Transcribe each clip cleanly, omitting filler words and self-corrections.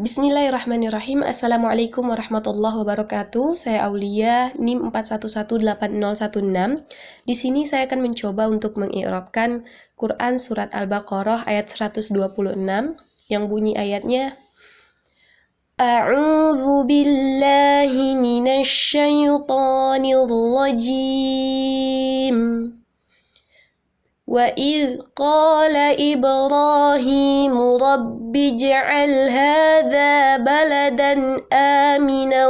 Bismillahirrahmanirrahim. Assalamualaikum warahmatullahi wabarakatuh. Saya Aulia, NIM 4118016. Di sini saya akan mencoba untuk mengi'rabkan Quran surat Al-Baqarah ayat 126 yang bunyi ayatnya A'udzu billahi minasy syaithanir rajim. وَإِذْ قَالَ إِبْرَاهِيمُ رَبِّ اجْعَلْ هَذَا بَلَدًا آمِنًا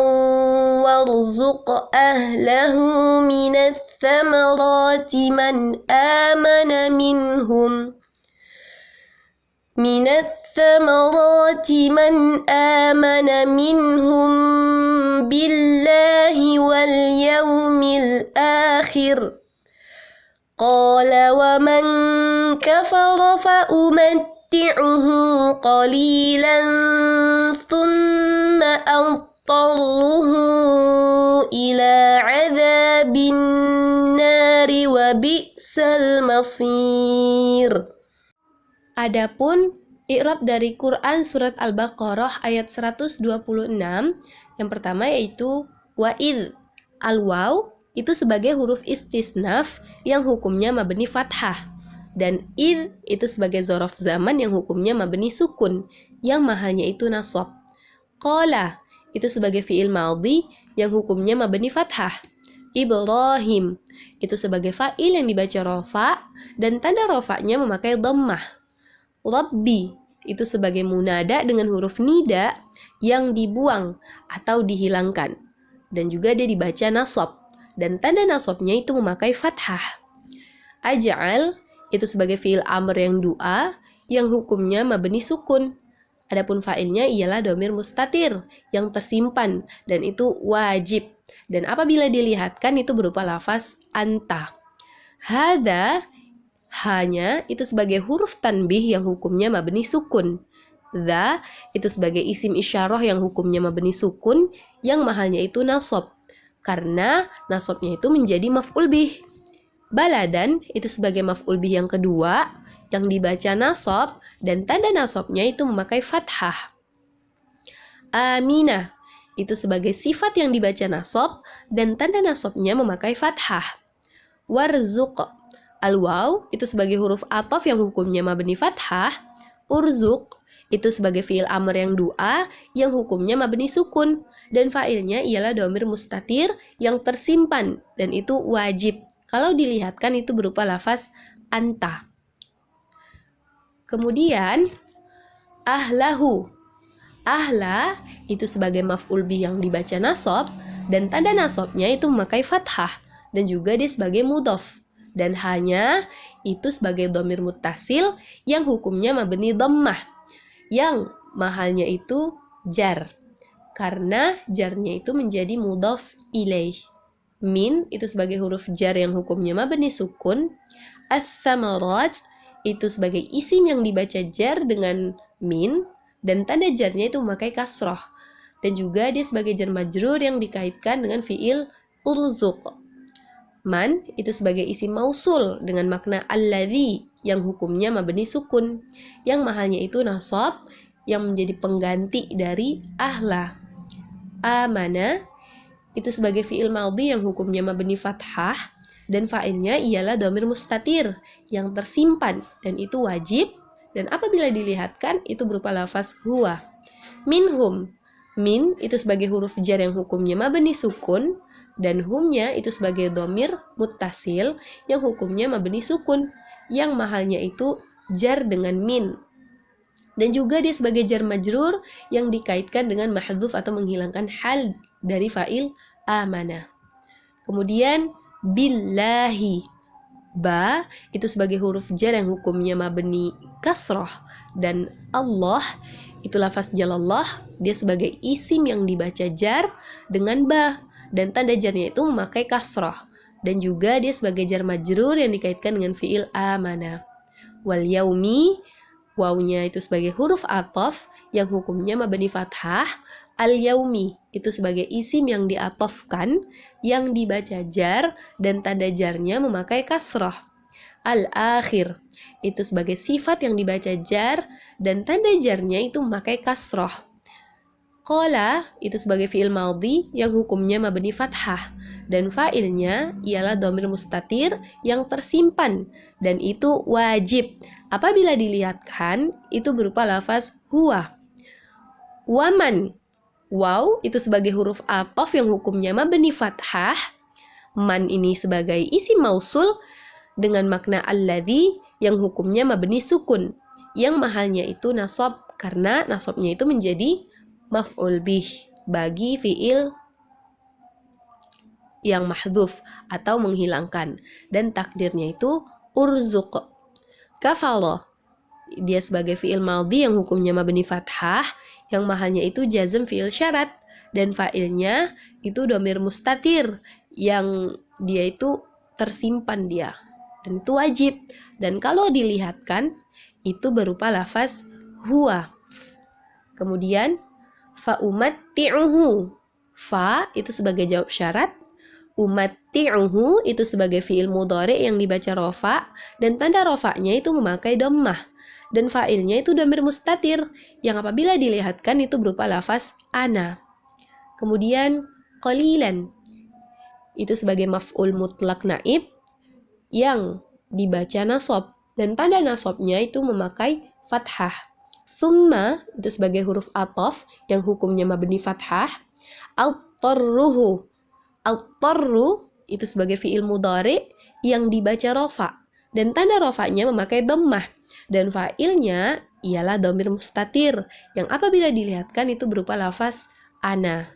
وَارْزُقْ أَهْلَهُ مِنَ الثَّمَرَاتِ مَنْ آمَنَ مِنْهُمْ بِاللَّهِ وَالْيَوْمِ الْآخِرِ قال ومن كفر فأمتعه قليلا ثم أضطره إلى عذاب النار وبئس المصير. Adapun i'rab dari Quran surat Al-Baqarah ayat 126 yang pertama yaitu wa'id. Al-waw itu sebagai huruf istisnaf yang hukumnya mabni fathah, dan id itu sebagai dzaraf zaman yang hukumnya mabni sukun yang mahalnya itu nasab. Qala itu sebagai fi'il madhi yang hukumnya mabni fathah. Ibrahim itu sebagai fa'il yang dibaca rafa dan tanda rafa'nya memakai dhammah. Rabbi itu sebagai munada dengan huruf nida yang dibuang atau dihilangkan, dan juga dia dibaca nasab dan tanda nasabnya itu memakai fathah. Aj'al itu sebagai fi'il amr yang doa yang hukumnya mabni sukun. Adapun fa'ilnya ialah dhamir mustatir yang tersimpan dan itu wajib. Dan apabila dilihatkan itu berupa lafaz anta. Hada hanya itu sebagai huruf tanbih yang hukumnya mabni sukun. Dha itu sebagai isim isyarah yang hukumnya mabni sukun yang mahalnya itu nasab, karena nasabnya itu menjadi maf'ul bih. Baladan itu sebagai maf'ul bih yang kedua yang dibaca nasab dan tanda nasabnya itu memakai fathah. Aminah itu sebagai sifat yang dibaca nasab dan tanda nasabnya memakai fathah. Warzuq al-waw itu sebagai huruf ataf yang hukumnya mabni fathah. Urzuq itu sebagai fi'il amr yang doa yang hukumnya mabni sukun dan fa'ilnya ialah dhamir mustatir yang tersimpan dan itu wajib. Kalau dilihatkan itu berupa lafaz anta. Kemudian ahlahu. Ahla itu sebagai maf'ul bih yang dibaca nasab dan tanda nasabnya itu memakai fathah dan juga dia sebagai mudhaf. Dan hanya itu sebagai dhamir muttasil yang hukumnya mabni dhammah, yang mahalnya itu jar, karena jarnya itu menjadi mudhaf ilaih. Min itu sebagai huruf jar yang hukumnya mabni sukun. As-samarat itu sebagai isim yang dibaca jar dengan min dan tanda jarnya itu memakai kasrah, dan juga dia sebagai jar majrur yang dikaitkan dengan fi'il urzuq. Man itu sebagai isim mausul dengan makna alladzi yang hukumnya mabni sukun yang mahalnya itu nasab yang menjadi pengganti dari ahla. Amana itu sebagai fi'il madhi yang hukumnya mabni fathah dan fa'ilnya ialah dhamir mustatir yang tersimpan dan itu wajib, dan apabila dilihatkan itu berupa lafaz huwa. Minhum, min itu sebagai huruf jar yang hukumnya mabni sukun dan humnya itu sebagai dhamir muttasil yang hukumnya mabni sukun yang mahalnya itu jar dengan min, dan juga dia sebagai jar majrur yang dikaitkan dengan mahdhuf atau menghilangkan hal dari fa'il amana. Kemudian billahi, ba itu sebagai huruf jar yang hukumnya mabni kasrah, dan Allah itu lafaz jalallah dia sebagai isim yang dibaca jar dengan ba dan tanda jarnya itu memakai kasrah, dan juga dia sebagai jar majrur yang dikaitkan dengan fi'il amana. Wal yaumi, wawnya itu sebagai huruf ataf yang hukumnya mabni fathah. Al yaumi itu sebagai isim yang diatofkan yang dibaca jar dan tanda jarnya memakai kasrah. Al akhir itu sebagai sifat yang dibaca jar dan tanda jarnya itu memakai kasrah. Qala itu sebagai fi'il madhi yang hukumnya mabni fathah dan fa'ilnya ialah dhamir mustatir yang tersimpan dan itu wajib. Apabila dilihatkan itu berupa lafaz huwa. Waman. Waw itu sebagai huruf ataf yang hukumnya mabni fathah. Man ini sebagai isim mausul dengan makna alladzi yang hukumnya mabni sukun. Yang mahalnya itu nasab karena nasabnya itu menjadi maf'ul bih bagi fi'il yang mahdhuf atau menghilangkan dan takdirnya itu urzuq. Kafala dia sebagai fi'il madhi yang hukumnya mabni fathah yang mahalnya itu jazm fi'il syarat dan fa'ilnya itu dhamir mustatir yang dia itu tersimpan dia dan itu wajib dan kalau dilihatkan itu berupa lafaz huwa. Kemudian fa umatti'uhu. Fa itu sebagai jawab syarat, umatti'uhu itu sebagai fi'il mudhari yang dibaca rafa dan tanda rafa'nya itu memakai dhammah dan fa'ilnya itu dhamir mustatir yang apabila dilihatkan itu berupa lafaz ana. Kemudian qalilan itu sebagai maf'ul mutlak naib yang dibaca nasab dan tanda nasabnya itu memakai fathah. Thumma itu sebagai huruf ataf yang hukumnya mabni fathah. Al-tarruhu. Al-tarru itu sebagai fi'il mudhari yang dibaca rafa dan tanda rafa'nya memakai dhammah dan fa'ilnya ialah dhamir mustatir yang apabila dilihatkan itu berupa lafaz ana.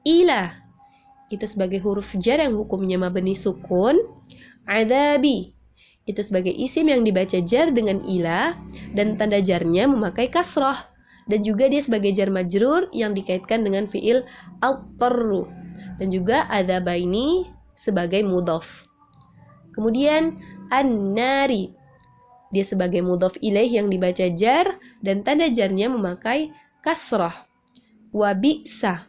Ila itu sebagai huruf jar yang hukumnya mabni sukun. Adabi itu sebagai isim yang dibaca jar dengan ila dan tanda jarnya memakai kasrah dan juga dia sebagai jar majrur yang dikaitkan dengan fi'il al-tarru dan juga adzaba ini sebagai mudhaf. Kemudian an-nari dia sebagai mudhaf ilaih yang dibaca jar dan tanda jarnya memakai kasrah. Wa bi'sa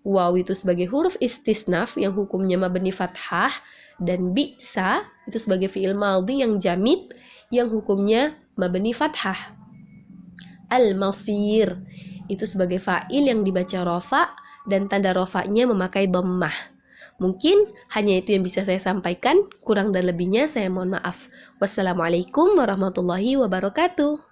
waw itu sebagai huruf istisnaf yang hukumnya mabni fathah dan bi'sa itu sebagai fi'il madhi yang jamid yang hukumnya mabni fathah. Al-masir itu sebagai fa'il yang dibaca rafa dan tanda rafa'nya memakai dhammah. Mungkin hanya itu yang bisa saya sampaikan, kurang dan lebihnya saya mohon maaf. Wassalamualaikum warahmatullahi wabarakatuh.